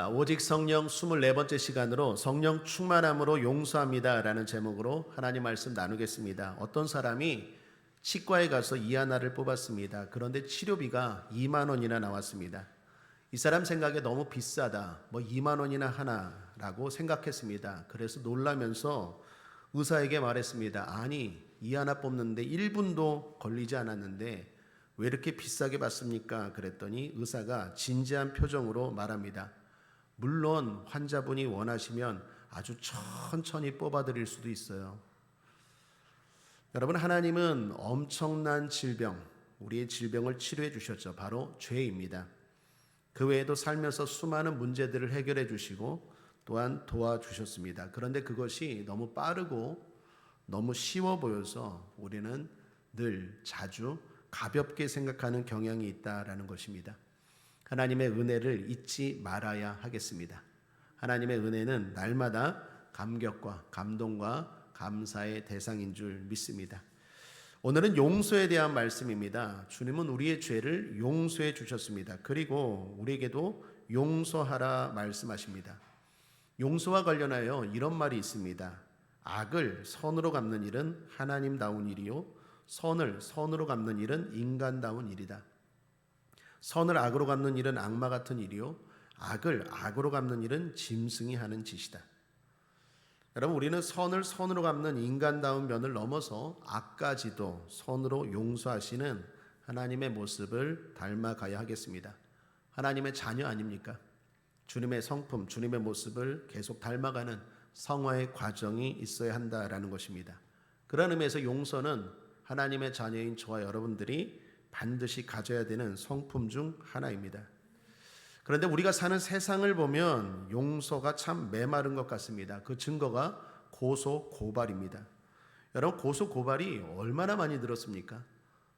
오직 성령 24번째 시간으로 성령 충만함으로 용서합니다라는 제목으로 하나님 말씀 나누겠습니다. 어떤 사람이 치과에 가서 이 하나를 뽑았습니다. 그런데 치료비가 2만 원이나 나왔습니다. 이 사람 생각에 너무 비싸다. 2만 원이나 하나라고 생각했습니다. 그래서 놀라면서 의사에게 말했습니다. 아니, 이 하나 뽑는데 1분도 걸리지 않았는데 왜 이렇게 비싸게 받습니까? 그랬더니 의사가 진지한 표정으로 말합니다. 물론 환자분이 원하시면 아주 천천히 뽑아드릴 수도 있어요. 여러분, 하나님은 엄청난 질병, 우리의 질병을 치료해 주셨죠. 바로 죄입니다. 그 외에도 살면서 수많은 문제들을 해결해 주시고 또한 도와주셨습니다. 그런데 그것이 너무 빠르고 너무 쉬워 보여서 우리는 늘 자주 가볍게 생각하는 경향이 있다라는 것입니다. 하나님의 은혜를 잊지 말아야 하겠습니다. 하나님의 은혜는 날마다 감격과 감동과 감사의 대상인 줄 믿습니다. 오늘은 용서에 대한 말씀입니다. 주님은 우리의 죄를 용서해 주셨습니다. 그리고 우리에게도 용서하라 말씀하십니다. 용서와 관련하여 이런 말이 있습니다. 악을 선으로 갚는 일은 하나님다운 일이요 선을 선으로 갚는 일은 인간다운 일이다. 선을 악으로 갚는 일은 악마 같은 일이요 악을 악으로 갚는 일은 짐승이 하는 짓이다. 여러분, 우리는 선을 선으로 갚는 인간다운 면을 넘어서 악까지도 선으로 용서하시는 하나님의 모습을 닮아가야 하겠습니다. 하나님의 자녀 아닙니까? 주님의 성품, 주님의 모습을 계속 닮아가는 성화의 과정이 있어야 한다라는 것입니다. 그런 의미에서 용서는 하나님의 자녀인 저와 여러분들이 반드시 가져야 되는 성품 중 하나입니다. 그런데 우리가 사는 세상을 보면 용서가 참 메마른 것 같습니다. 그 증거가 고소 고발입니다. 여러분, 고소 고발이 얼마나 많이 들었습니까?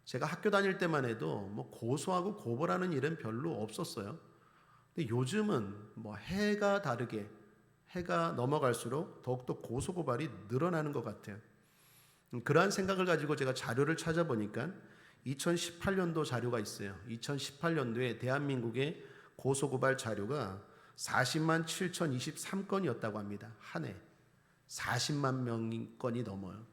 제가 학교 다닐 때만 해도 고소하고 고발하는 일은 별로 없었어요. 근데 요즘은 해가 다르게 해가 넘어갈수록 더욱더 고소 고발이 늘어나는 것 같아요. 그러한 생각을 가지고 제가 자료를 찾아보니까 2018년도 자료가 있어요. 2018년도에 대한민국의 고소고발 자료가 40만 7,023건이었다고 합니다. 한 해 40만 건이 넘어요.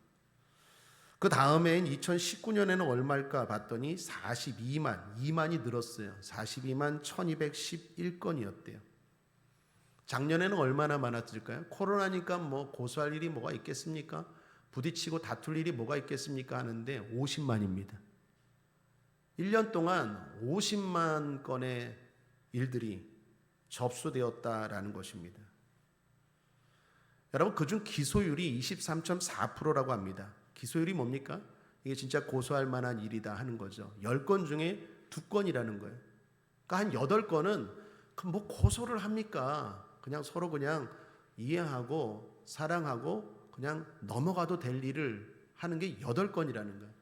그 다음해인 2019년에는 얼마일까 봤더니 2만이 늘었어요. 42만 1211건이었대요. 작년에는 얼마나 많았을까요? 코로나니까 고소할 일이 뭐가 있겠습니까? 부딪히고 다툴 일이 뭐가 있겠습니까? 하는데 50만입니다. 1년 동안 50만 건의 일들이 접수되었다라는 것입니다. 여러분, 그중 기소율이 23.4%라고 합니다. 기소율이 뭡니까? 이게 진짜 고소할 만한 일이다 하는 거죠. 10건 중에 2건이라는 거예요. 그러니까 한 8건은 고소를 합니까? 그냥 서로 그냥 이해하고 사랑하고 그냥 넘어가도 될 일을 하는 게 8건이라는 거예요.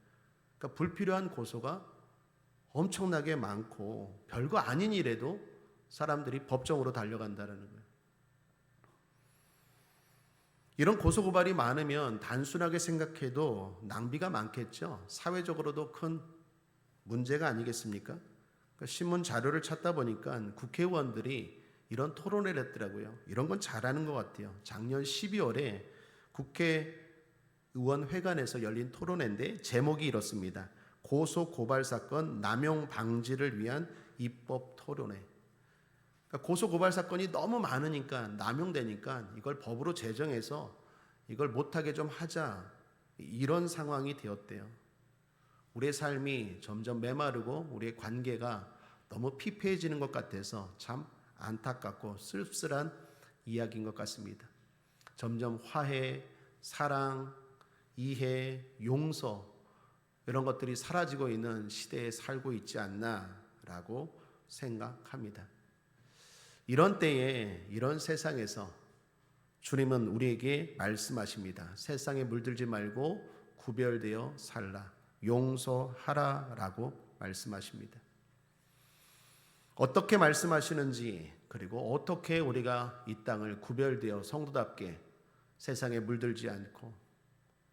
그러니까 불필요한 고소가 엄청나게 많고 별거 아닌 일에도 사람들이 법정으로 달려간다는 거예요. 이런 고소고발이 많으면 단순하게 생각해도 낭비가 많겠죠. 사회적으로도 큰 문제가 아니겠습니까? 그러니까 신문 자료를 찾다 보니까 국회의원들이 이런 토론을 했더라고요. 이런 건 잘하는 것 같아요. 작년 12월에 국회의원회관에서 열린 토론회인데 제목이 이렇습니다. 고소 고발 사건 남용 방지를 위한 입법 토론회. 그러니까 고소 고발 사건이 너무 많으니까 남용되니까 이걸 법으로 제정해서 이걸 못하게 좀 하자, 이런 상황이 되었대요. 우리의 삶이 점점 메마르고 우리의 관계가 너무 피폐해지는 것 같아서 참 안타깝고 쓸쓸한 이야기인 것 같습니다. 점점 화해, 사랑, 이해, 용서 이런 것들이 사라지고 있는 시대에 살고 있지 않나라고 생각합니다. 이런 때에, 이런 세상에서 주님은 우리에게 말씀하십니다. 세상에 물들지 말고 구별되어 살라, 용서하라라고 말씀하십니다. 어떻게 말씀하시는지, 그리고 어떻게 우리가 이 땅을 구별되어 성도답게 세상에 물들지 않고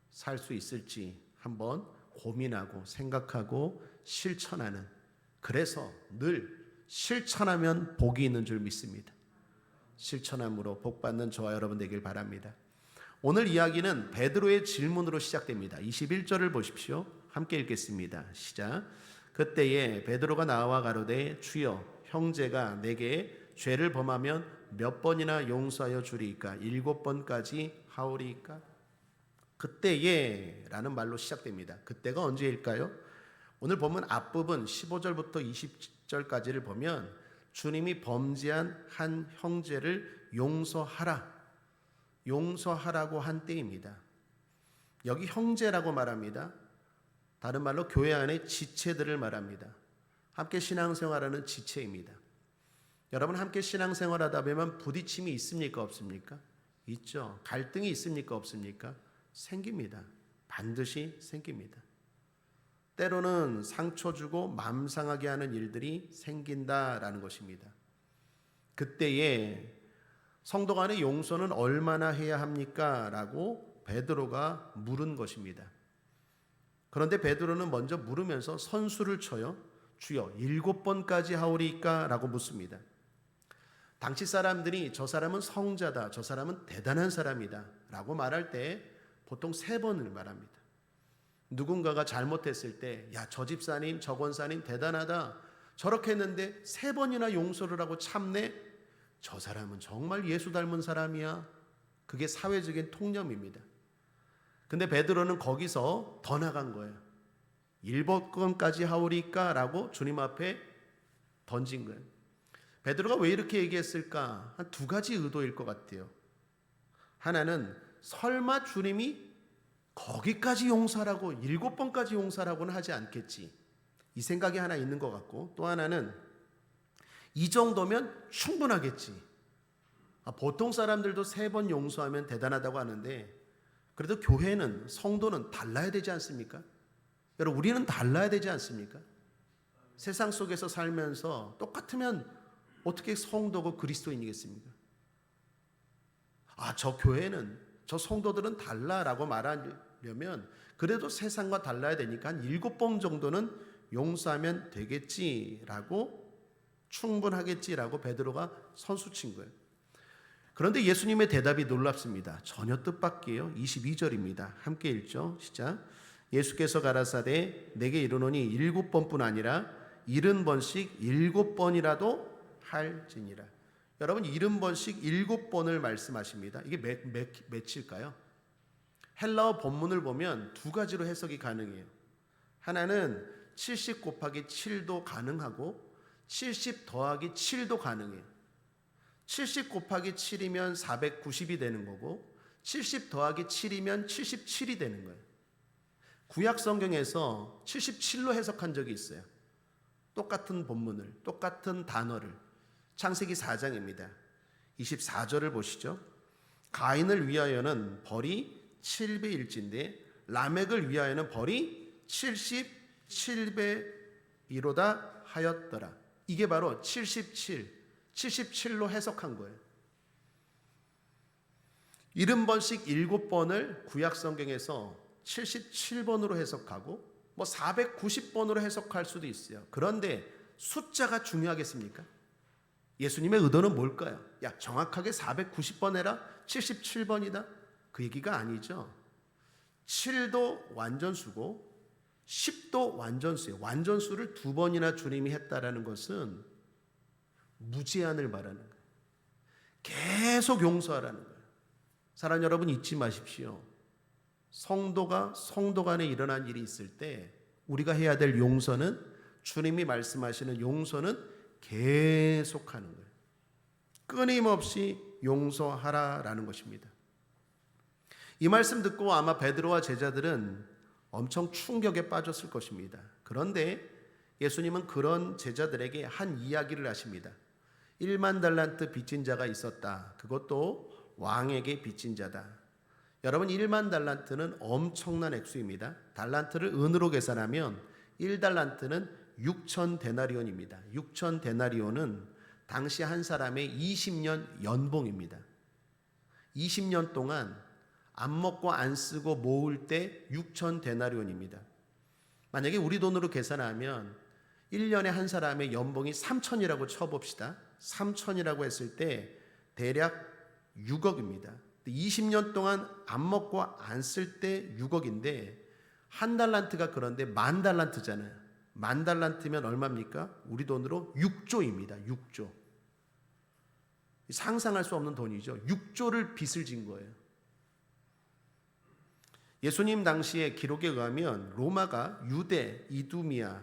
살 수 있을지 한번 고민하고 생각하고 실천하는, 그래서 늘 실천하면 복이 있는 줄 믿습니다. 실천함으로 복받는 저와 여러분 되길 바랍니다. 오늘 이야기는 베드로의 질문으로 시작됩니다. 21절을 보십시오. 함께 읽겠습니다. 시작. 그때에 베드로가 나와 가로되 주여 형제가 내게 죄를 범하면 몇 번이나 용서하여 주리이까? 7번까지 하오리이까? 그때에 라는 말로 시작됩니다. 그때가 언제일까요? 오늘 보면 앞부분 15절부터 20절까지를 보면 주님이 범죄한 한 형제를 용서하라고 한 때입니다. 여기 형제라고 말합니다. 다른 말로 교회 안의 지체들을 말합니다. 함께 신앙생활하는 지체입니다. 여러분 함께 신앙생활하다 보면 부딪힘이 있습니까? 없습니까? 있죠. 갈등이 있습니까? 없습니까? 생깁니다. 반드시 생깁니다. 때로는 상처 주고 마음 상하게 하는 일들이 생긴다라는 것입니다. 그때에 성도 간의 용서는 얼마나 해야 합니까? 라고 베드로가 물은 것입니다. 그런데 베드로는 먼저 물으면서 선수를 쳐요. 주여 7번까지 하오리이까? 라고 묻습니다. 당시 사람들이 저 사람은 성자다, 저 사람은 대단한 사람이다 라고 말할 때 보통 3번을 말합니다. 누군가가 잘못했을 때 야, 저 집사님, 저 권사님 대단하다, 저렇게 했는데 3번이나 용서를 하고 참네, 저 사람은 정말 예수 닮은 사람이야. 그게 사회적인 통념입니다. 근데 베드로는 거기서 더 나간 거예요. 7번까지 하오리까? 라고 주님 앞에 던진 거예요. 베드로가 왜 이렇게 얘기했을까? 한 2가지 의도일 것 같아요. 하나는 설마 주님이 거기까지 용서라고 7번까지 용서라고는 하지 않겠지, 이 생각이 하나 있는 것 같고, 또 하나는 이 정도면 충분하겠지. 보통 사람들도 3번 용서하면 대단하다고 하는데 그래도 교회는, 성도는 달라야 되지 않습니까? 여러분 우리는 달라야 되지 않습니까? 세상 속에서 살면서 똑같으면 어떻게 성도고 그리스도인이겠습니까? 저 교회는, 저 성도들은 달라라고 말하려면 그래도 세상과 달라야 되니까 한 7번 정도는 용서하면 되겠지라고, 충분하겠지라고 베드로가 선수친 거예요. 그런데 예수님의 대답이 놀랍습니다. 전혀 뜻밖이에요. 22절입니다. 함께 읽죠. 시작. 예수께서 가라사대 내게 이르노니 7번뿐 아니라 70번씩 7번이라도 할지니라. 여러분 70번씩 7번을 말씀하십니다. 이게 몇일까요? 헬라어 본문을 보면 2가지로 해석이 가능해요. 하나는 70 곱하기 7도 가능하고 70 더하기 7도 가능해요. 70 곱하기 7이면 490이 되는 거고 70 더하기 7이면 77이 되는 거예요. 구약 성경에서 77로 해석한 적이 있어요. 똑같은 본문을, 똑같은 단어를. 창세기 4장입니다. 24절을 보시죠. 가인을 위하여는 벌이 7배일진데 라멕을 위하여는 벌이 77배이로다 하였더라. 이게 바로 77로 해석한 거예요. 70번씩 7번을 구약 성경에서 77번으로 해석하고 490번으로 해석할 수도 있어요. 그런데 숫자가 중요하겠습니까? 예수님의 의도는 뭘까요? 야, 정확하게 490번 해라, 77번이다, 그 얘기가 아니죠. 7도 완전수고 10도 완전수예요. 완전수를 2번이나 주님이 했다라는 것은 무제한을 말하는 거예요. 계속 용서하라는 거예요. 사랑하는 여러분, 잊지 마십시오. 성도가 성도 간에 일어난 일이 있을 때 우리가 해야 될 용서는, 주님이 말씀하시는 용서는 계속하는 거예요. 끊임없이 용서하라라는 것입니다. 이 말씀 듣고 아마 베드로와 제자들은 엄청 충격에 빠졌을 것입니다. 그런데 예수님은 그런 제자들에게 한 이야기를 하십니다. 1만 달란트 빚진 자가 있었다. 그것도 왕에게 빚진 자다. 여러분 1만 달란트는 엄청난 액수입니다. 달란트를 은으로 계산하면 1달란트는 6천 데나리온입니다. 6천 데나리온은 당시 한 사람의 20년 연봉입니다. 20년 동안 안 먹고 안 쓰고 모을 때 6천 데나리온입니다. 만약에 우리 돈으로 계산하면 1년에 한 사람의 연봉이 3천이라고 쳐봅시다. 3천이라고 했을 때 대략 6억입니다. 20년 동안 안 먹고 안 쓸 때 6억인데 한 달란트가 그런데 10,000달란트잖아요. 10,000달란트면 얼마입니까? 우리 돈으로 6조입니다. 6조. 상상할 수 없는 돈이죠. 6조를 빚을 진 거예요. 예수님 당시의 기록에 의하면 로마가 유대, 이두미아,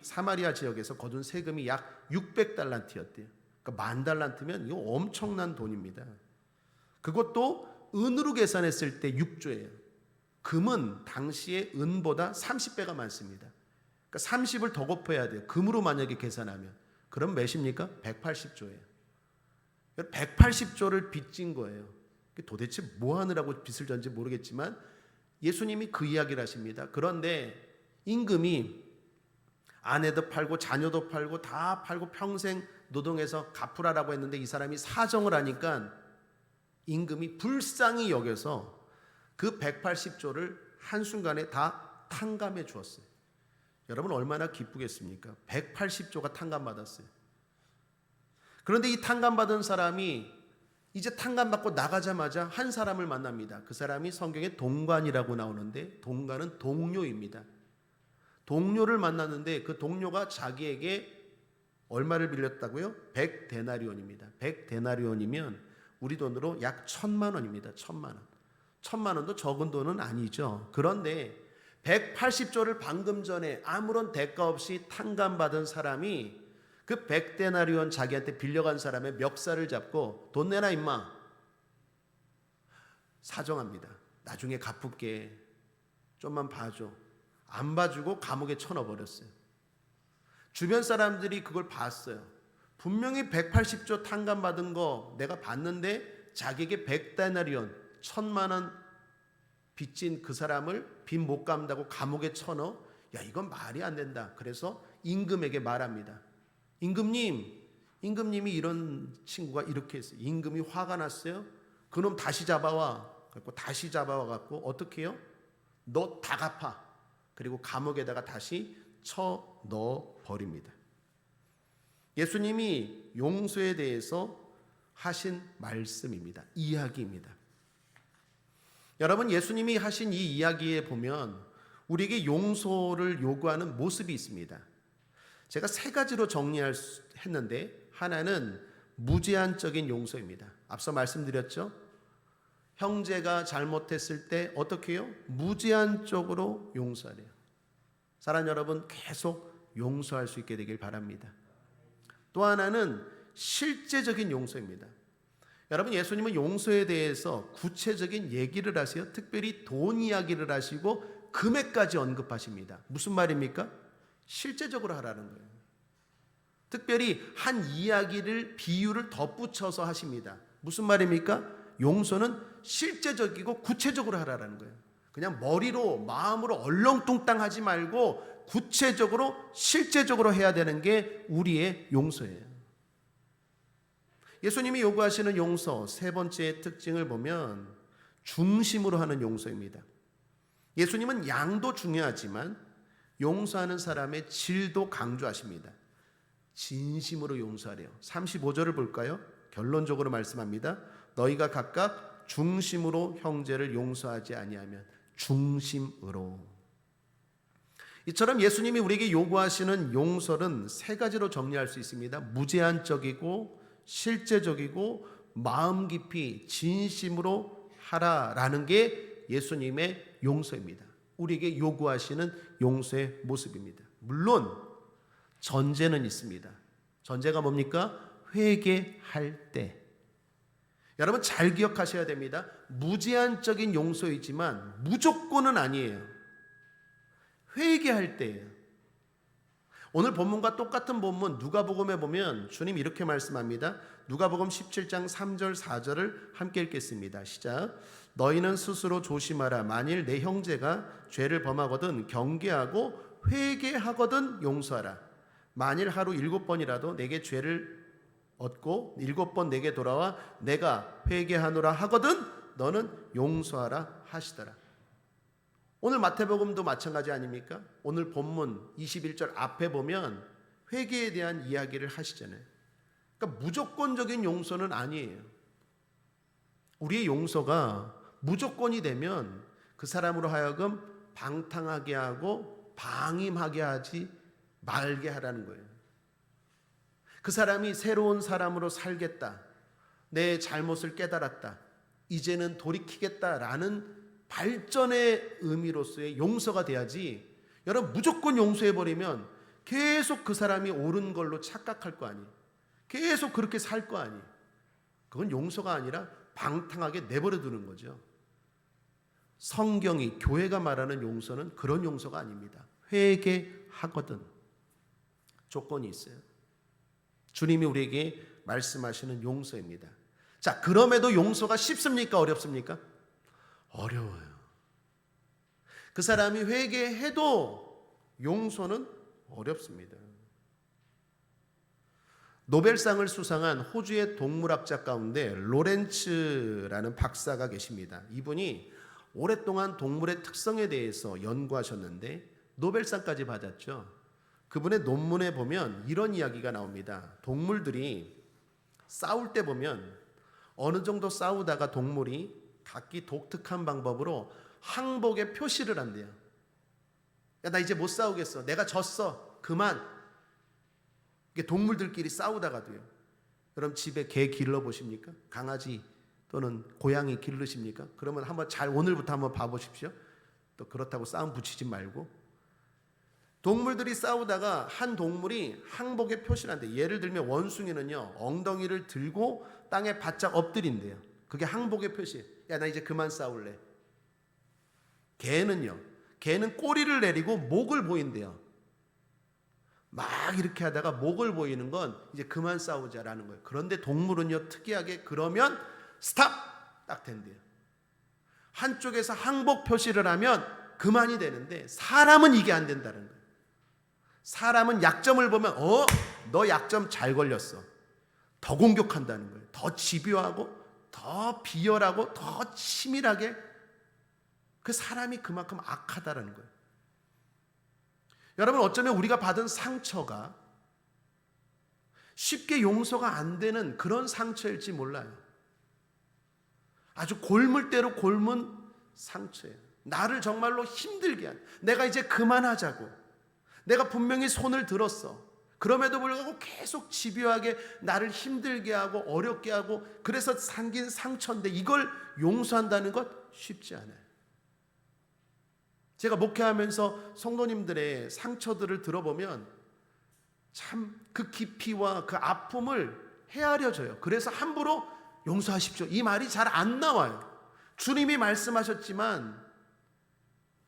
사마리아 지역에서 거둔 세금이 약 600달란트였대요. 그러니까 10,000달란트면 이거 엄청난 돈입니다. 그것도 은으로 계산했을 때 6조예요. 금은 당시의 은보다 30배가 많습니다. 그러니까 30을 더 곱해야 돼요. 금으로 만약에 계산하면. 그럼 몇입니까? 180조예요. 180조를 빚진 거예요. 도대체 뭐 하느라고 빚을 졌는지 모르겠지만 예수님이 그 이야기를 하십니다. 그런데 임금이 아내도 팔고 자녀도 팔고 다 팔고 평생 노동해서 갚으라라고 했는데 이 사람이 사정을 하니까 임금이 불쌍히 여겨서 그 180조를 한순간에 다 탕감해 주었어요. 여러분 얼마나 기쁘겠습니까? 180조가 탕감받았어요. 그런데 이 탕감받은 사람이 이제 탕감받고 나가자마자 한 사람을 만납니다. 그 사람이 성경에 동관이라고 나오는데 동관은 동료입니다. 동료를 만났는데 그 동료가 자기에게 얼마를 빌렸다고요? 100데나리온입니다. 100데나리온이면 우리 돈으로 약 1,000만 원입니다. 1,000만 원. 1,000만 원도 적은 돈은 아니죠. 그런데 180조를 방금 전에 아무런 대가 없이 탕감받은 사람이 그 100데나리온 자기한테 빌려간 사람의 멱살을 잡고 돈 내놔 임마. 사정합니다. 나중에 갚을게. 좀만 봐줘. 안 봐주고 감옥에 쳐넣어버렸어요. 주변 사람들이 그걸 봤어요. 분명히 180조 탕감받은 거 내가 봤는데 자기에게 100데나리온 1,000만 원 빚진 그 사람을 빚 못 갚는다고 감옥에 쳐넣어? 야 이건 말이 안 된다. 그래서 임금에게 말합니다. 임금님이 이런 친구가 이렇게 했어요. 임금이 화가 났어요. 그놈 다시 잡아와. 그리고 다시 잡아와 갖고 어떻게 해요? 너 다 갚아. 그리고 감옥에다가 다시 쳐 넣어 버립니다. 예수님이 용서에 대해서 하신 말씀입니다. 이야기입니다. 여러분 예수님이 하신 이 이야기에 보면 우리에게 용서를 요구하는 모습이 있습니다. 제가 세 가지로 정리했는데 하나는 무제한적인 용서입니다. 앞서 말씀드렸죠. 형제가 잘못했을 때 어떻게 해요? 무제한적으로 용서하래요. 사랑 여러분 계속 용서할 수 있게 되길 바랍니다. 또 하나는 실제적인 용서입니다. 여러분 예수님은 용서에 대해서 구체적인 얘기를 하세요. 특별히 돈 이야기를 하시고 금액까지 언급하십니다. 무슨 말입니까? 실제적으로 하라는 거예요. 특별히 한 이야기를 비유를 덧붙여서 하십니다. 무슨 말입니까? 용서는 실제적이고 구체적으로 하라는 거예요. 그냥 머리로 마음으로 얼렁뚱땅 하지 말고 구체적으로 실제적으로 해야 되는 게 우리의 용서예요. 예수님이 요구하시는 용서 세 번째 특징을 보면 중심으로 하는 용서입니다. 예수님은 양도 중요하지만 용서하는 사람의 질도 강조하십니다. 진심으로 용서하래요. 35절을 볼까요? 결론적으로 말씀합니다. 너희가 각각 중심으로 형제를 용서하지 아니하면 중심으로. 이처럼 예수님이 우리에게 요구하시는 용서는 세 가지로 정리할 수 있습니다. 무제한적이고 실제적이고 마음 깊이 진심으로 하라라는 게 예수님의 용서입니다. 우리에게 요구하시는 용서의 모습입니다. 물론 전제는 있습니다. 전제가 뭡니까? 회개할 때. 여러분 잘 기억하셔야 됩니다. 무제한적인 용서이지만 무조건은 아니에요. 회개할 때예요. 오늘 본문과 똑같은 본문 누가복음에 보면 주님 이렇게 말씀합니다. 누가복음 17장 3절 4절을 함께 읽겠습니다. 시작. 너희는 스스로 조심하라. 만일 내 형제가 죄를 범하거든 경계하고 회개하거든 용서하라. 만일 하루 7번이라도 내게 죄를 얻고 7번 내게 돌아와 내가 회개하노라 하거든 너는 용서하라 하시더라. 오늘 마태복음도 마찬가지 아닙니까? 오늘 본문 21절 앞에 보면 회개에 대한 이야기를 하시잖아요. 그러니까 무조건적인 용서는 아니에요. 우리의 용서가 무조건이 되면 그 사람으로 하여금 방탕하게 하고 방임하게 하지 말게 하라는 거예요. 그 사람이 새로운 사람으로 살겠다, 내 잘못을 깨달았다, 이제는 돌이키겠다라는 발전의 의미로서의 용서가 돼야지, 여러분 무조건 용서해버리면 계속 그 사람이 옳은 걸로 착각할 거 아니에요. 계속 그렇게 살 거 아니에요. 그건 용서가 아니라 방탕하게 내버려 두는 거죠. 성경이, 교회가 말하는 용서는 그런 용서가 아닙니다. 회개하거든. 조건이 있어요. 주님이 우리에게 말씀하시는 용서입니다. 자, 그럼에도 용서가 쉽습니까? 어렵습니까? 어려워요. 그 사람이 회개해도 용서는 어렵습니다. 노벨상을 수상한 호주의 동물학자 가운데 로렌츠라는 박사가 계십니다. 이분이 오랫동안 동물의 특성에 대해서 연구하셨는데 노벨상까지 받았죠. 그분의 논문에 보면 이런 이야기가 나옵니다. 동물들이 싸울 때 보면 어느 정도 싸우다가 동물이 각기 독특한 방법으로 항복의 표시를 한대요. 야, 나 이제 못 싸우겠어. 내가 졌어. 그만. 이게 동물들끼리 싸우다가도요. 여러분 집에 개 길러 보십니까? 강아지 또는 고양이 기르십니까? 그러면 한번 오늘부터 한번 봐보십시오. 또 그렇다고 싸움 붙이지 말고. 동물들이 싸우다가 한 동물이 항복의 표시를 한대. 예를 들면 원숭이는요, 엉덩이를 들고 땅에 바짝 엎드린대요. 그게 항복의 표시예요. 야, 나 이제 그만 싸울래. 개는 꼬리를 내리고 목을 보인대요. 막 이렇게 하다가 목을 보이는 건 이제 그만 싸우자라는 거예요. 그런데 동물은요, 특이하게 그러면 스탑! 딱 된대요. 한쪽에서 항복 표시를 하면 그만이 되는데 사람은 이게 안 된다는 거예요. 사람은 약점을 보면 너 약점 잘 걸렸어. 더 공격한다는 거예요. 더 집요하고 더 비열하고 더 치밀하게. 그 사람이 그만큼 악하다라는 거예요. 여러분, 어쩌면 우리가 받은 상처가 쉽게 용서가 안 되는 그런 상처일지 몰라요. 아주 골물대로 골문 상처예요. 나를 정말로 힘들게 한, 내가 이제 그만하자고, 내가 분명히 손을 들었어. 그럼에도 불구하고 계속 집요하게 나를 힘들게 하고 어렵게 하고, 그래서 생긴 상처인데 이걸 용서한다는 것 쉽지 않아요. 제가 목회하면서 성도님들의 상처들을 들어보면 참 그 깊이와 그 아픔을 헤아려져요. 그래서 함부로 용서하십시오, 이 말이 잘 안 나와요. 주님이 말씀하셨지만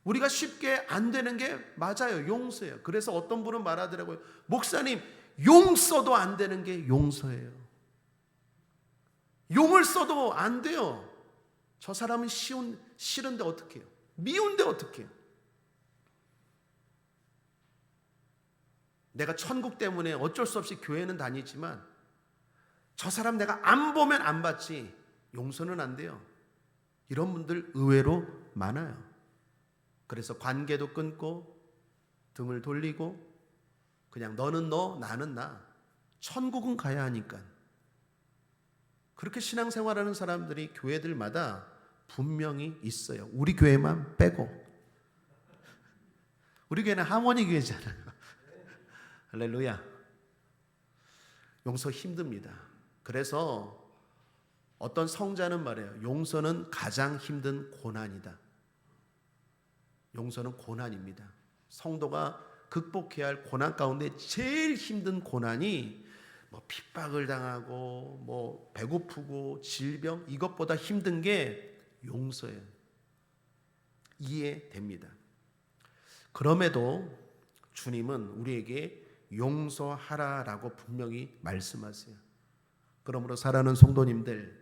우리가 쉽게 안 되는 게 맞아요. 용서예요. 그래서 어떤 분은 말하더라고요. 목사님, 용 써도 안 되는 게 용서예요. 용을 써도 안 돼요. 저 사람은 싫은데 어떻게 해요? 미운데 어떻게 해요? 내가 천국 때문에 어쩔 수 없이 교회는 다니지만 저 사람 내가 안 보면 안 받지, 용서는 안 돼요. 이런 분들 의외로 많아요. 그래서 관계도 끊고 등을 돌리고 그냥 너는 너, 나는 나. 천국은 가야 하니까. 그렇게 신앙생활하는 사람들이 교회들마다 분명히 있어요. 우리 교회만 빼고. 우리 교회는 하모니 교회잖아요. 할렐루야. 용서 힘듭니다. 그래서 어떤 성자는 말해요. 용서는 가장 힘든 고난이다. 용서는 고난입니다. 성도가 극복해야 할 고난 가운데 제일 힘든 고난이 핍박을 당하고 배고프고 질병, 이것보다 힘든 게 용서예요. 이해됩니다. 그럼에도 주님은 우리에게 용서하라라고 분명히 말씀하세요. 그러므로 사랑하는 성도님들,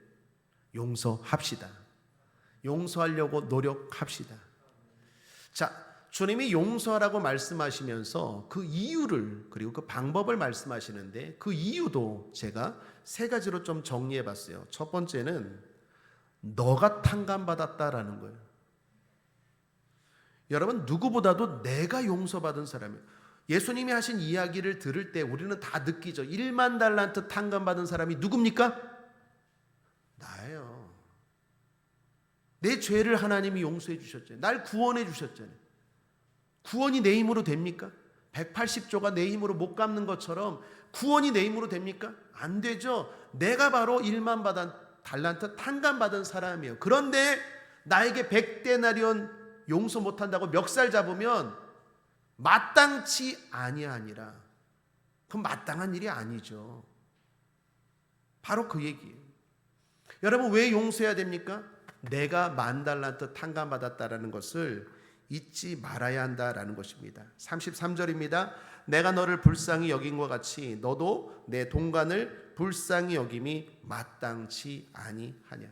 용서합시다. 용서하려고 노력합시다. 자, 주님이 용서하라고 말씀하시면서 그 이유를, 그리고 그 방법을 말씀하시는데 그 이유도 제가 세 가지로 좀 정리해 봤어요. 첫 번째는 너가 탕감받았다라는 거예요. 여러분, 누구보다도 내가 용서받은 사람이에요. 예수님이 하신 이야기를 들을 때 우리는 다 느끼죠. 1만 달란트 탕감받은 사람이 누굽니까? 나예요. 내 죄를 하나님이 용서해 주셨잖아요. 날 구원해 주셨잖아요. 구원이 내 힘으로 됩니까? 180조가 내 힘으로 못 갚는 것처럼 구원이 내 힘으로 됩니까? 안 되죠. 내가 바로 1만 달란트 탕감받은 사람이에요. 그런데 나에게 100데나리온 용서 못한다고 멱살 잡으면 마땅치 아니하니라. 그건 마땅한 일이 아니죠. 바로 그 얘기예요. 여러분, 왜 용서해야 됩니까? 내가 10,000달란트 탕감받았다라는 것을 잊지 말아야 한다라는 것입니다. 33절입니다. 내가 너를 불쌍히 여긴 것 같이 너도 내 동간을 불쌍히 여김이 마땅치 아니하냐.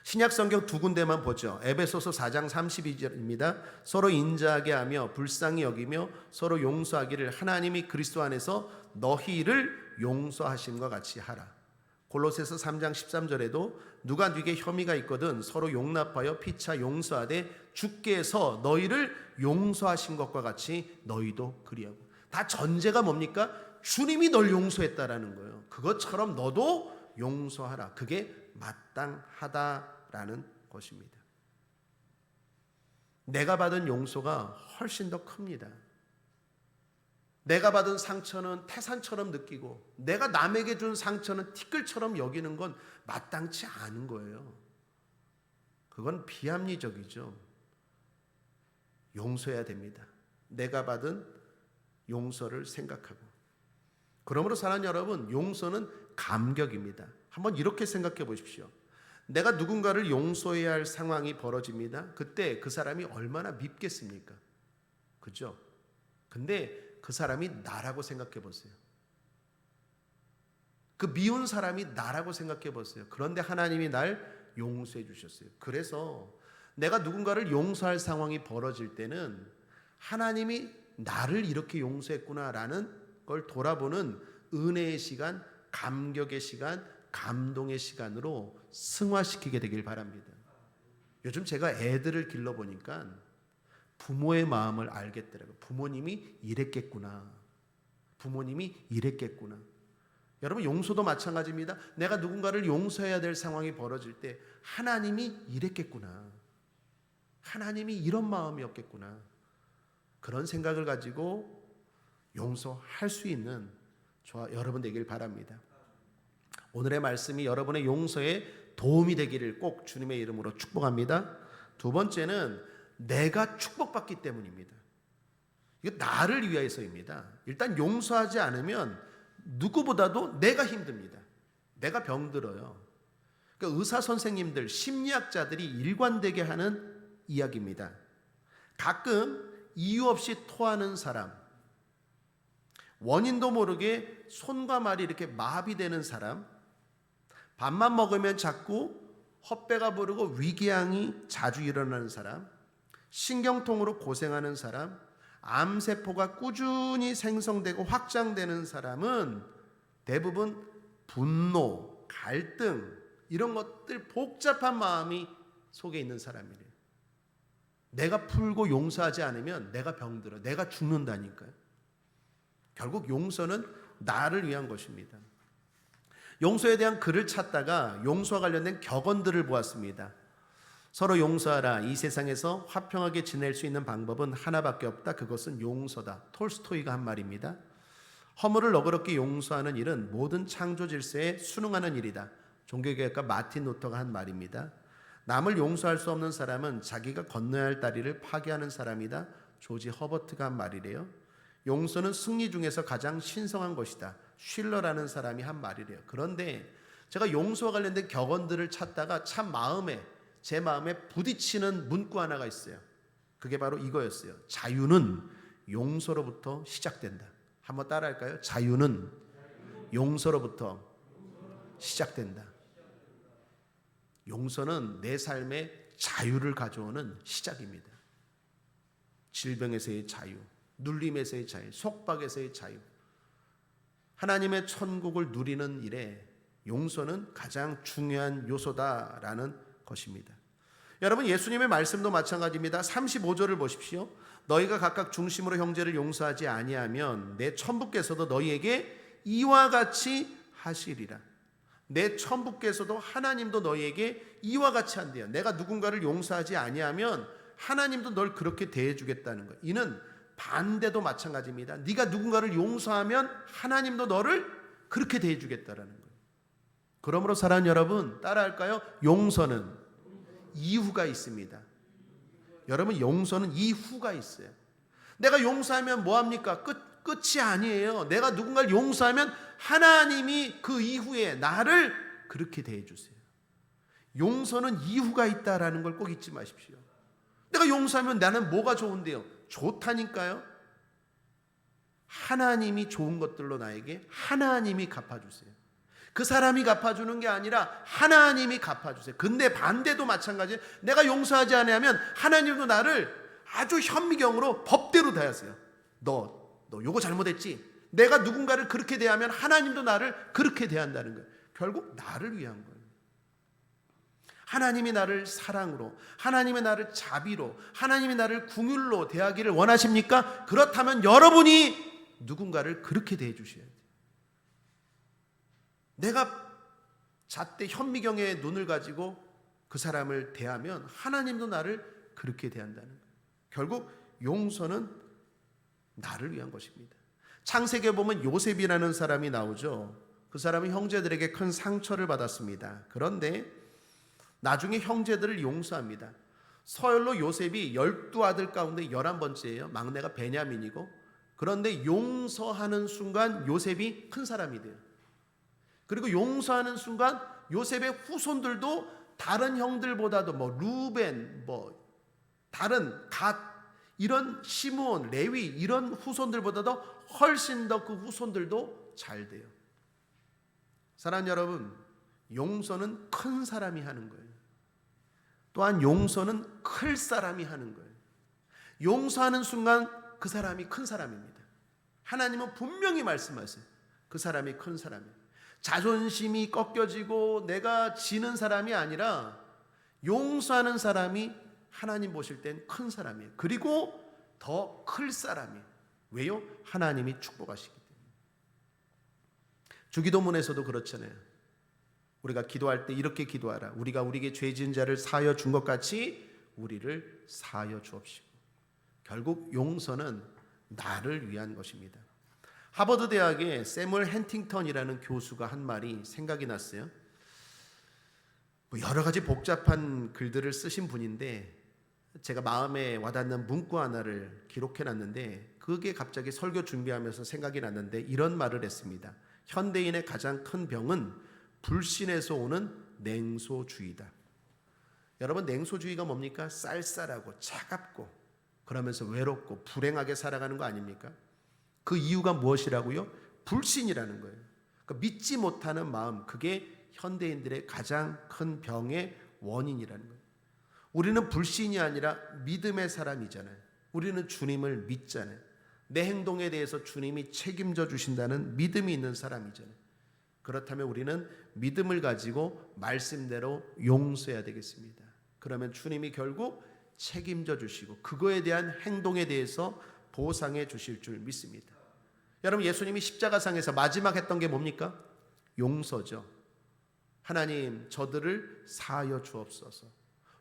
신약 성경 두 군데만 보죠. 에베소서 4장 32절입니다. 서로 인자하게 하며 불쌍히 여기며 서로 용서하기를 하나님이 그리스도 안에서 너희를 용서하심과 같이 하라. 골로새서 3장 13절에도 누가 네게 혐의가 있거든 서로 용납하여 피차 용서하되 주께서 너희를 용서하신 것과 같이 너희도 그리하고. 다 전제가 뭡니까? 주님이 널 용서했다라는 거예요. 그것처럼 너도 용서하라. 그게 마땅하다라는 것입니다. 내가 받은 용서가 훨씬 더 큽니다. 내가 받은 상처는 태산처럼 느끼고 내가 남에게 준 상처는 티끌처럼 여기는 건 마땅치 않은 거예요. 그건 비합리적이죠. 용서해야 됩니다. 내가 받은 용서를 생각하고. 그러므로 사랑하는 여러분, 용서는 감격입니다. 한번 이렇게 생각해 보십시오. 내가 누군가를 용서해야 할 상황이 벌어집니다. 그때 그 사람이 얼마나 밉겠습니까? 그죠? 근데 그 사람이 나라고 생각해 보세요. 그 미운 사람이 나라고 생각해 보세요. 그런데 하나님이 날 용서해 주셨어요. 그래서 내가 누군가를 용서할 상황이 벌어질 때는 하나님이 나를 이렇게 용서했구나라는 걸 돌아보는 은혜의 시간, 감격의 시간, 감동의 시간으로 승화시키게 되길 바랍니다. 요즘 제가 애들을 길러보니까 부모의 마음을 알겠더라고요. 부모님이 이랬겠구나. 부모님이 이랬겠구나. 여러분, 용서도 마찬가지입니다. 내가 누군가를 용서해야 될 상황이 벌어질 때 하나님이 이랬겠구나. 하나님이 이런 마음이었겠구나. 그런 생각을 가지고 용서할 수 있는 저와 여러분 되길 바랍니다. 오늘의 말씀이 여러분의 용서에 도움이 되기를 꼭 주님의 이름으로 축복합니다. 두 번째는 내가 축복받기 때문입니다. 이거 나를 위해서입니다. 일단 용서하지 않으면 누구보다도 내가 힘듭니다. 내가 병들어요. 그러니까 의사 선생님들, 심리학자들이 일관되게 하는 이야기입니다. 가끔 이유 없이 토하는 사람, 원인도 모르게 손과 발이 이렇게 마비되는 사람, 밥만 먹으면 자꾸 헛배가 부르고 위궤양이 자주 일어나는 사람, 신경통으로 고생하는 사람, 암세포가 꾸준히 생성되고 확장되는 사람은 대부분 분노, 갈등 이런 것들 복잡한 마음이 속에 있는 사람이래요. 내가 풀고 용서하지 않으면 내가 병들어, 내가 죽는다니까요. 결국 용서는 나를 위한 것입니다. 용서에 대한 글을 찾다가 용서와 관련된 격언들을 보았습니다. 서로 용서하라. 이 세상에서 화평하게 지낼 수 있는 방법은 하나밖에 없다. 그것은 용서다. 톨스토이가 한 말입니다. 허물을 너그럽게 용서하는 일은 모든 창조 질서에 순응하는 일이다. 종교개혁가 마틴 루터가 한 말입니다. 남을 용서할 수 없는 사람은 자기가 건너야 할 다리를 파괴하는 사람이다. 조지 허버트가 한 말이래요. 용서는 승리 중에서 가장 신성한 것이다. 쉴러라는 사람이 한 말이래요. 그런데 제가 용서와 관련된 격언들을 찾다가 참 제 마음에 부딪히는 문구 하나가 있어요. 그게 바로 이거였어요. 자유는 용서로부터 시작된다. 한번 따라할까요? 자유는 용서로부터 시작된다. 용서는 내 삶의 자유를 가져오는 시작입니다. 질병에서의 자유, 눌림에서의 자유, 속박에서의 자유. 하나님의 천국을 누리는 일에 용서는 가장 중요한 요소다라는 것입니다. 여러분, 예수님의 말씀도 마찬가지입니다. 35절을 보십시오. 너희가 각각 중심으로 형제를 용서하지 아니하면 내 천부께서도 너희에게 이와 같이 하시리라. 내 천부께서도 하나님도 너희에게 이와 같이 한대요. 내가 누군가를 용서하지 아니하면 하나님도 널 그렇게 대해주겠다는 거예요. 이는 반대도 마찬가지입니다. 네가 누군가를 용서하면 하나님도 너를 그렇게 대해주겠다라는 거예요. 그러므로 사랑하는 여러분, 따라할까요? 용서는 이후가 있습니다. 여러분, 용서는 이후가 있어요. 내가 용서하면 뭐합니까? 끝이 아니에요. 내가 누군가를 용서하면 하나님이 그 이후에 나를 그렇게 대해주세요. 용서는 이후가 있다라는 걸 꼭 잊지 마십시오. 내가 용서하면 나는 뭐가 좋은데요? 좋다니까요. 하나님이 좋은 것들로 나에게 하나님이 갚아주세요. 그 사람이 갚아주는 게 아니라 하나님이 갚아주세요. 근데 반대도 마찬가지예요. 내가 용서하지 않으면 하나님도 나를 아주 현미경으로 법대로 대하세요. 너 요거 잘못했지? 내가 누군가를 그렇게 대하면 하나님도 나를 그렇게 대한다는 거예요. 결국 나를 위한 거예요. 하나님이 나를 사랑으로, 하나님이 나를 자비로, 하나님이 나를 긍휼로 대하기를 원하십니까? 그렇다면 여러분이 누군가를 그렇게 대해 주셔야 돼요. 내가 잣대 현미경의 눈을 가지고 그 사람을 대하면 하나님도 나를 그렇게 대한다는 거예요. 결국 용서는 나를 위한 것입니다. 창세기에 보면 요셉이라는 사람이 나오죠. 그 사람은 형제들에게 큰 상처를 받았습니다. 그런데 나중에 형제들을 용서합니다. 서열로 요셉이 12아들 가운데 11번째예요. 막내가 베냐민이고, 그런데 용서하는 순간 요셉이 큰 사람이 돼요. 그리고 용서하는 순간 요셉의 후손들도 다른 형들보다도 루벤, 다른 갓, 이런 시므온, 레위 이런 후손들보다도 훨씬 더 그 후손들도 잘 돼요. 사랑하는 여러분, 용서는 큰 사람이 하는 거예요. 또한 용서는 클 사람이 하는 거예요. 용서하는 순간 그 사람이 큰 사람입니다. 하나님은 분명히 말씀하세요. 그 사람이 큰 사람이에요. 자존심이 꺾여지고 내가 지는 사람이 아니라 용서하는 사람이 하나님 보실 땐 큰 사람이에요. 그리고 더 클 사람이에요. 왜요? 하나님이 축복하시기 때문에. 주기도문에서도 그렇잖아요. 우리가 기도할 때 이렇게 기도하라. 우리가 우리에게 죄 지은 자를 사하여 준 것 같이 우리를 사하여 주옵시고. 결국 용서는 나를 위한 것입니다. 하버드 대학의 세물 핸팅턴이라는 교수가 한 말이 생각이 났어요. 여러 가지 복잡한 글들을 쓰신 분인데 제가 마음에 와닿는 문구 하나를 기록해 놨는데, 그게 갑자기 설교 준비하면서 생각이 났는데 이런 말을 했습니다. 현대인의 가장 큰 병은 불신에서 오는 냉소주의다. 여러분, 냉소주의가 뭡니까? 쌀쌀하고 차갑고 그러면서 외롭고 불행하게 살아가는 거 아닙니까? 그 이유가 무엇이라고요? 불신이라는 거예요. 그러니까 믿지 못하는 마음, 그게 현대인들의 가장 큰 병의 원인이라는 거예요. 우리는 불신이 아니라 믿음의 사람이잖아요. 우리는 주님을 믿잖아요. 내 행동에 대해서 주님이 책임져 주신다는 믿음이 있는 사람이잖아요. 그렇다면 우리는 믿음을 가지고 말씀대로 용서해야 되겠습니다. 그러면 주님이 결국 책임져 주시고 그거에 대한 행동에 대해서 보상해 주실 줄 믿습니다. 여러분, 예수님이 십자가상에서 마지막 했던 게 뭡니까? 용서죠. 하나님, 저들을 사하여 주옵소서.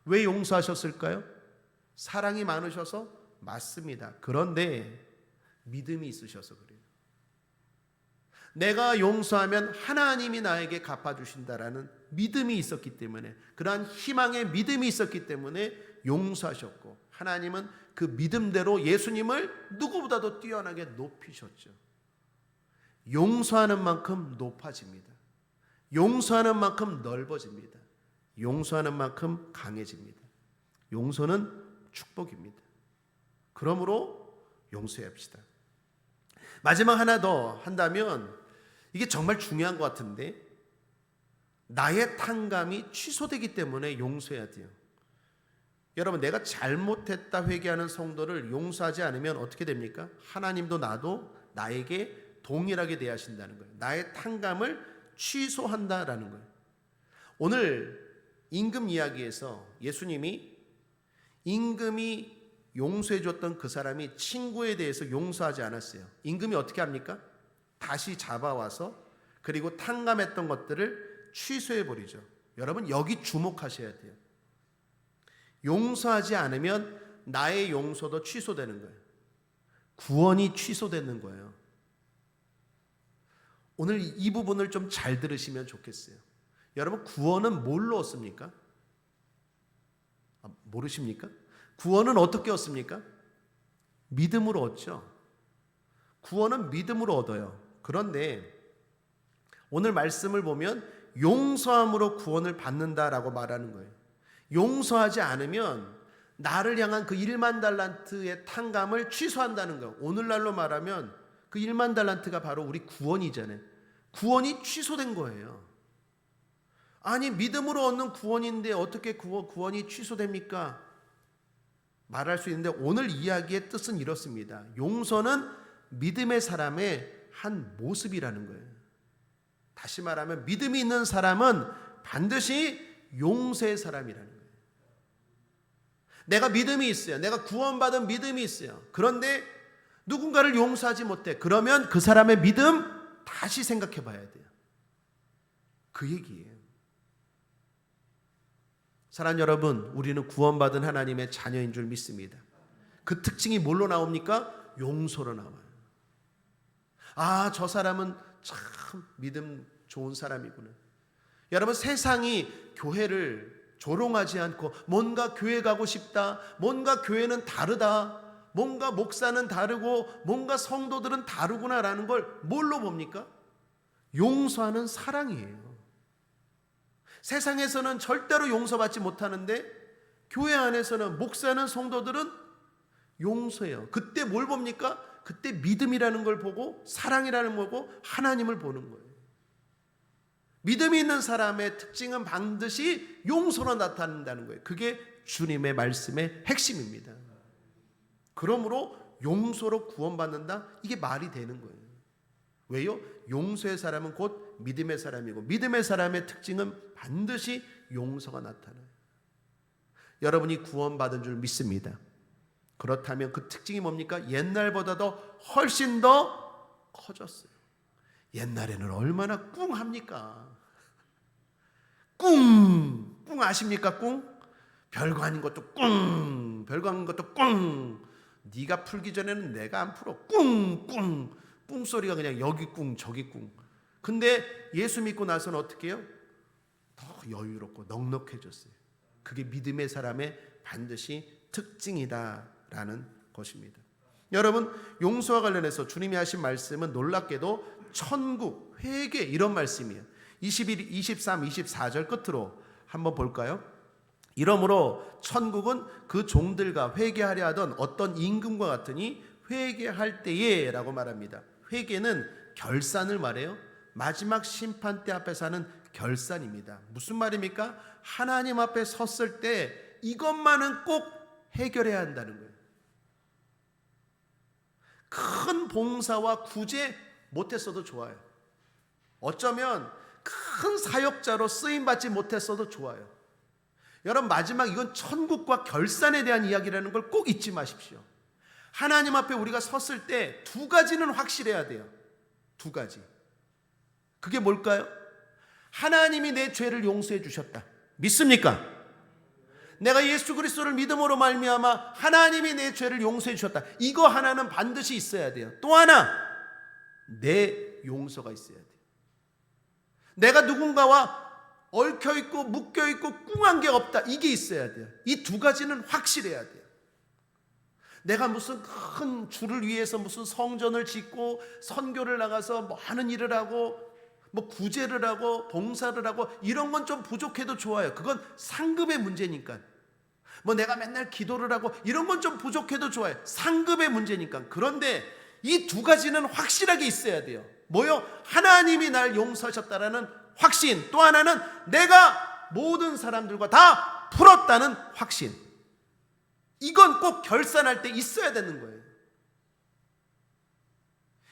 왜 용서하셨을까요? 사랑이 많으셔서? 맞습니다. 그런데 믿음이 있으셔서 그래요. 내가 용서하면 하나님이 나에게 갚아주신다라는 믿음이 있었기 때문에, 그러한 희망의 믿음이 있었기 때문에 용서하셨고, 하나님은 그 믿음대로 예수님을 누구보다도 뛰어나게 높이셨죠. 용서하는 만큼 높아집니다. 용서하는 만큼 넓어집니다. 용서하는 만큼 강해집니다. 용서는 축복입니다. 그러므로 용서합시다. 마지막 하나 더 한다면, 이게 정말 중요한 것 같은데, 나의 탕감이 취소되기 때문에 용서해야 돼요. 여러분, 내가 잘못했다 회개하는 성도를 용서하지 않으면 어떻게 됩니까? 하나님도 나도 나에게 동일하게 대하신다는 거예요. 나의 탕감을 취소한다라는 거예요. 오늘 임금 이야기에서 예수님이 임금이 용서해 줬던 그 사람이 친구에 대해서 용서하지 않았어요. 임금이 어떻게 합니까? 다시 잡아와서 그리고 탕감했던 것들을 취소해 버리죠. 여러분 여기 주목하셔야 돼요. 용서하지 않으면 나의 용서도 취소되는 거예요. 구원이 취소되는 거예요. 오늘 이 부분을 좀 잘 들으시면 좋겠어요. 여러분 구원은 뭘로 얻습니까? 모르십니까? 구원은 어떻게 얻습니까? 믿음으로 얻죠. 구원은 믿음으로 얻어요. 그런데 오늘 말씀을 보면 용서함으로 구원을 받는다라고 말하는 거예요. 용서하지 않으면 나를 향한 그 1만 달란트의 탕감을 취소한다는 거예요. 오늘날로 말하면 그 1만 달란트가 바로 우리 구원이잖아요. 구원이 취소된 거예요. 아니 믿음으로 얻는 구원인데 어떻게 구원이 취소됩니까? 말할 수 있는데 오늘 이야기의 뜻은 이렇습니다. 용서는 믿음의 사람의 한 모습이라는 거예요. 다시 말하면 믿음이 있는 사람은 반드시 용서의 사람이라는 거예요. 내가 믿음이 있어요. 내가 구원받은 믿음이 있어요. 그런데 누군가를 용서하지 못해. 그러면 그 사람의 믿음 다시 생각해 봐야 돼요. 그 얘기예요. 사랑하는 여러분, 우리는 구원받은 하나님의 자녀인 줄 믿습니다. 그 특징이 뭘로 나옵니까? 용서로 나와요. 아, 저 사람은 참 믿음 좋은 사람이구나. 여러분, 세상이 교회를 조롱하지 않고 뭔가 교회 가고 싶다, 뭔가 교회는 다르다, 뭔가 목사는 다르고 뭔가 성도들은 다르구나라는 걸 뭘로 봅니까? 용서하는 사랑이에요. 세상에서는 절대로 용서받지 못하는데 교회 안에서는 목사는 성도들은 용서해요. 그때 뭘 봅니까? 그때 믿음이라는 걸 보고 사랑이라는 걸 보고 하나님을 보는 거예요. 믿음이 있는 사람의 특징은 반드시 용서로 나타난다는 거예요. 그게 주님의 말씀의 핵심입니다. 그러므로 용서로 구원받는다? 이게 말이 되는 거예요. 왜요? 용서의 사람은 곧 믿음의 사람이고 믿음의 사람의 특징은 반드시 용서가 나타나요. 여러분이 구원받은 줄 믿습니다. 그렇다면 그 특징이 뭡니까? 옛날보다도 훨씬 더 커졌어요. 옛날에는 얼마나 꿍합니까? 꿍 아십니까? 꿍? 별거 아닌 것도 꿍, 별거 아닌 것도 꿍. 네가 풀기 전에는 내가 안 풀어. 꿍 소리가 그냥 여기 꿍 저기 꿍. 근데 예수 믿고 나서는 어떻게 해요? 더 여유롭고 넉넉해졌어요. 그게 믿음의 사람의 반드시 특징이다라는 것입니다. 여러분, 용서와 관련해서 주님이 하신 말씀은 놀랍게도 천국, 회개 이런 말씀이에요. 21, 23, 24절 끝으로 한번 볼까요? 이러므로 천국은 그 종들과 회개하려 하던 어떤 임금과 같으니 회개할 때에 라고 말합니다. 회개는 결산을 말해요. 마지막 심판대 앞에서 하는 결산입니다. 무슨 말입니까? 하나님 앞에 섰을 때 이것만은 꼭 해결해야 한다는 거예요. 큰 봉사와 구제 못했어도 좋아요. 어쩌면 큰 사역자로 쓰임받지 못했어도 좋아요. 여러분, 마지막 이건 천국과 결산에 대한 이야기라는 걸 꼭 잊지 마십시오. 하나님 앞에 우리가 섰을 때 두 가지는 확실해야 돼요. 두 가지. 그게 뭘까요? 하나님이 내 죄를 용서해 주셨다. 믿습니까? 내가 예수 그리스도를 믿음으로 말미암아 하나님이 내 죄를 용서해 주셨다. 이거 하나는 반드시 있어야 돼요. 또 하나, 내 용서가 있어야 돼요. 내가 누군가와 얽혀있고 묶여있고 꿍한 게 없다. 이게 있어야 돼요. 이 두 가지는 확실해야 돼요. 내가 무슨 큰 주를 위해서 무슨 성전을 짓고 선교를 나가서 많은 일을 하고 뭐 구제를 하고 봉사를 하고 이런 건 좀 부족해도 좋아요. 그건 상급의 문제니까. 뭐 내가 맨날 기도를 하고 이런 건 좀 부족해도 좋아요. 상급의 문제니까. 그런데 이 두 가지는 확실하게 있어야 돼요. 뭐요? 하나님이 날 용서하셨다라는 확신. 또 하나는 내가 모든 사람들과 다 풀었다는 확신. 이건 꼭 결산할 때 있어야 되는 거예요.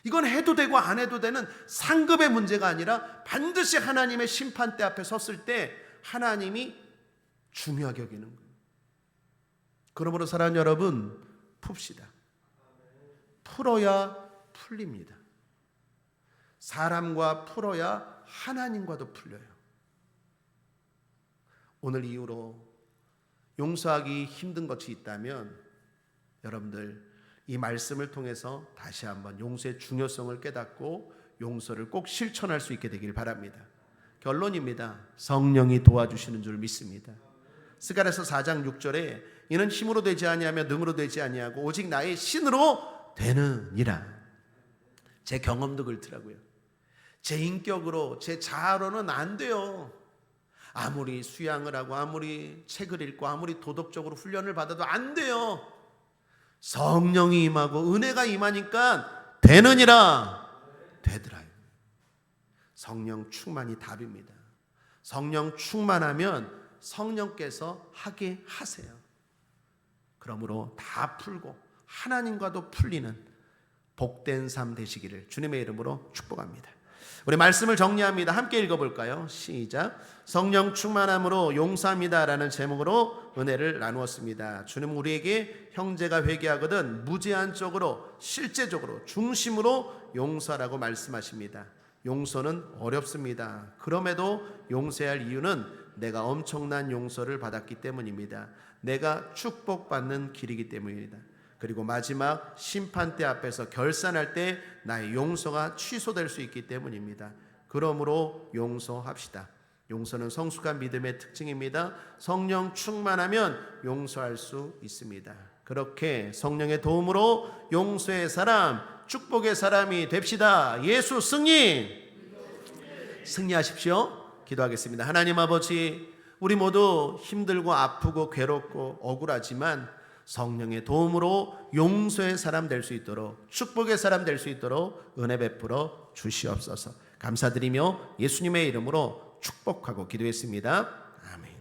이건 해도 되고 안 해도 되는 상급의 문제가 아니라 반드시 하나님의 심판대 앞에 섰을 때 하나님이 중요하게 여기는 거예요. 그러므로 사랑하는 여러분, 풉시다. 풀어야 풀립니다. 사람과 풀어야 하나님과도 풀려요. 오늘 이후로 용서하기 힘든 것이 있다면 여러분들 이 말씀을 통해서 다시 한번 용서의 중요성을 깨닫고 용서를 꼭 실천할 수 있게 되길 바랍니다. 결론입니다. 성령이 도와주시는 줄 믿습니다. 스가랴서 4장 6절에 이는 힘으로 되지 아니하며 능으로 되지 아니하고 오직 나의 신으로 되느니라. 제 경험도 그렇더라고요. 제 인격으로 제 자아로는 안 돼요. 아무리 수양을 하고 아무리 책을 읽고 아무리 도덕적으로 훈련을 받아도 안 돼요. 성령이 임하고 은혜가 임하니까 되느니라. 되더라요. 성령 충만이 답입니다. 성령 충만하면 성령께서 하게 하세요. 그러므로 다 풀고 하나님과도 풀리는 복된 삶 되시기를 주님의 이름으로 축복합니다. 우리 말씀을 정리합니다. 함께 읽어볼까요? 시작. 성령 충만함으로 용서합니다 라는 제목으로 은혜를 나누었습니다. 주님 우리에게 형제가 회개하거든 무제한적으로 실제적으로 중심으로 용서하라고 말씀하십니다. 용서는 어렵습니다. 그럼에도 용서해야 할 이유는 내가 엄청난 용서를 받았기 때문입니다. 내가 축복받는 길이기 때문입니다. 그리고 마지막 심판대 앞에서 결산할 때 나의 용서가 취소될 수 있기 때문입니다. 그러므로 용서합시다. 용서는 성숙한 믿음의 특징입니다. 성령 충만하면 용서할 수 있습니다. 그렇게 성령의 도움으로 용서의 사람, 축복의 사람이 됩시다. 예수 승리하십시오. 기도하겠습니다. 하나님 아버지, 우리 모두 힘들고 아프고 괴롭고 억울하지만 성령의 도움으로 용서의 사람 될 수 있도록 축복의 사람 될 수 있도록 은혜 베풀어 주시옵소서. 감사드리며 예수님의 이름으로 축복하고 기도했습니다. 아멘.